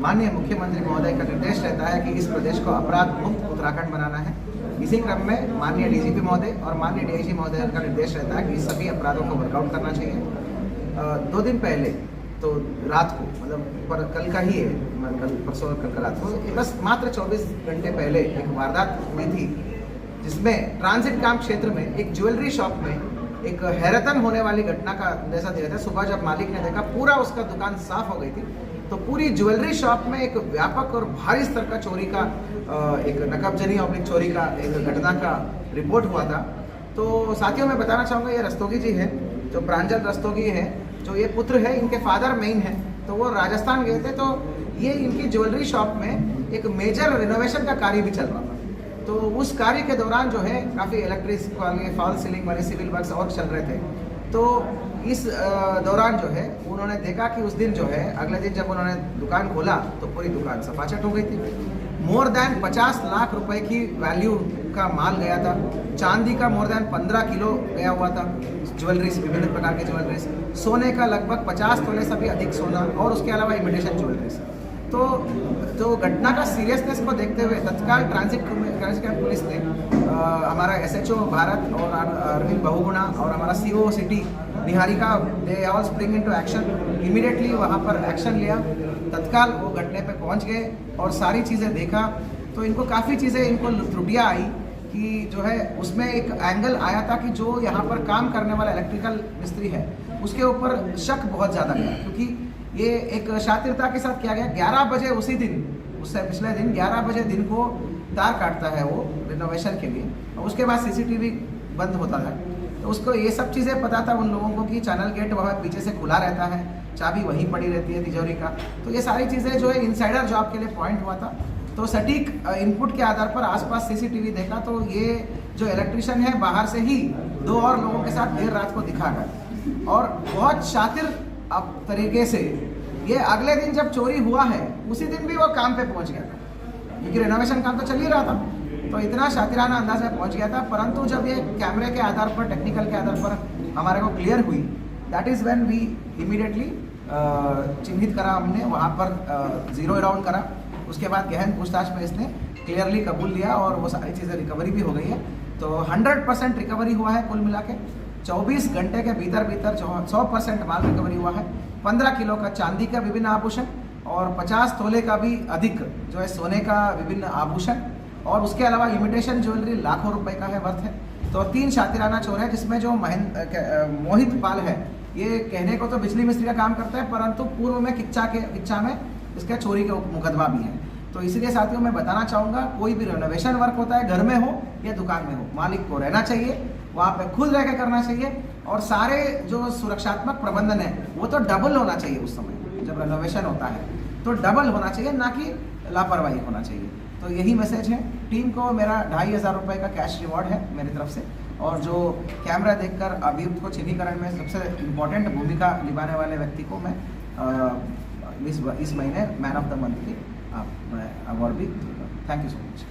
माननीय मुख्यमंत्री महोदय का निर्देश रहता है कि इस प्रदेश को अपराध मुक्त उत्तराखंड बनाना है। इसी क्रम में माननीय डीजीपी महोदय और माननीय डीआईजी महोदय का निर्देश रहता है कि सभी अपराधों को वर्कआउट करना चाहिए। 2 दिन पहले तो रात को मतलब कल का ही है, कल परसों कल का रात को बस मात्र 24 घंटे पहले एक वारदात हुई थी, जिसमें ट्रांजिट कैंप क्षेत्र में एक ज्वेलरी शॉप में एक हैरतन होने वाली घटना का अंदेशा दिया था। सुबह जब मालिक ने देखा पूरा उसका दुकान साफ हो गई थी, तो पूरी ज्वेलरी शॉप में एक व्यापक और भारी स्तर का चोरी का एक नकबजनी और चोरी का एक घटना का रिपोर्ट हुआ था। तो साथियों मैं बताना चाहूँगा, ये रस्तोगी जी है, जो प्रांजल रस्तोगी है, जो ये पुत्र है, इनके फादर मेन है। तो वो राजस्थान गए थे, तो ये इनकी ज्वेलरी शॉप में एक मेजर रिनोवेशन का कार्य भी चल रहा था। तो उस कार्य के दौरान जो है काफ़ी इलेक्ट्रिक वाले फॉल सीलिंग वाले सिविल वर्क्स और चल रहे थे। तो इस दौरान जो है उन्होंने देखा कि उस दिन जो है अगले दिन जब उन्होंने दुकान खोला तो पूरी दुकान सफाचट हो गई थी। मोर देन 50 लाख रुपए की वैल्यू का माल गया था। चांदी का मोर देन 15 किलो गया हुआ था, ज्वेलरीज, विभिन्न प्रकार की ज्वेलरीज। सोने का लगभग 50 तोले से भी अधिक सोना और उसके अलावा इमिटेशन ज्वेलरीज। तो घटना का सीरियसनेस को देखते हुए तत्काल ट्रांजिट कैंप पुलिस ने हमारा एसएचओ भारत और अरविंद बहुगुणा और हमारा CO city Niharika, they all spring into action. Immediately वहाँ पर एक्शन लिया, तत्काल वो घटने पे पहुँच गए और सारी चीज़ें देखा। तो इनको काफ़ी चीज़ें इनको त्रुटियाँ आई कि जो है उसमें एक एंगल आया था कि जो यहाँ पर काम करने वाला इलेक्ट्रिकल मिस्त्री है उसके ऊपर शक बहुत ज़्यादा गया, क्योंकि ये एक शातिरता के साथ किया गया। 11 बजे उसी दिन, उससे पिछले दिन 11 बजे दिन को तार काटता है वो रिनोवेशन के लिए, और उसके बाद सीसीटीवी बंद होता है। तो उसको ये सब चीज़ें पता था उन लोगों को कि चैनल गेट वहाँ पीछे से खुला रहता है, चाबी वहीं पड़ी रहती है तिजोरी का। तो ये सारी चीज़ें जो है इनसाइडर जॉब के लिए पॉइंट हुआ था। तो सटीक इनपुट के आधार पर आसपास सीसीटीवी देखा, तो ये जो इलेक्ट्रिशियन है बाहर से ही 2 और लोगों के साथ देर रात को दिखा गया, और बहुत शातिर अब तरीके से ये अगले दिन जब चोरी हुआ है उसी दिन भी वो काम पे पहुंच गया था, क्योंकि रिनोवेशन काम तो चल ही रहा था। तो इतना शातिराना अंदाज में पहुंच गया था। परंतु जब ये कैमरे के आधार पर, टेक्निकल के आधार पर हमारे को क्लियर हुई, that is when we immediately चिन्हित करा हमने, वहाँ पर जीरो राउंड करा। उसके बाद गहन पूछताछ में इसने क्लियरली कबूल लिया और वो सारी चीज़ें रिकवरी भी हो गई है। तो 100% रिकवरी हुआ है कुल मिला के। 24 घंटे के भीतर 100% माल रिकवरी हुआ है। 15 किलो का चांदी का विभिन्न आभूषण और 50 तोले का भी अधिक जो है सोने का विभिन्न आभूषण, और उसके अलावा इमिटेशन ज्वेलरी लाखों रुपए का है वर्थ है। तो 3 शातिराना चोर है, जिसमें जो मोहित पाल है, ये कहने को तो बिजली मिस्त्री का काम करता है, परंतु पूर्व में किच्चा में इसका चोरी का मुकदमा भी है। तो इसलिए साथियों मैं बताना चाहूँगा, कोई भी रिनोवेशन वर्क होता है, घर में हो या दुकान में हो, मालिक को रहना चाहिए, वहाँ पे खुद रह के करना चाहिए। और सारे जो सुरक्षात्मक प्रबंधन है वो तो डबल होना चाहिए उस समय जब रिनोवेशन होता है, तो डबल होना चाहिए, ना कि लापरवाही होना चाहिए। तो यही मैसेज है। टीम को मेरा 2500 रुपये का कैश रिवॉर्ड है मेरी तरफ से, और जो कैमरा देखकर अभियुक्त को चिन्हीकरण में सबसे इम्पोर्टेंट भूमिका निभाने वाले व्यक्ति को मैं इस महीने मैन ऑफ द मंथ की अवार्ड भी दूंगा। Thank you so much.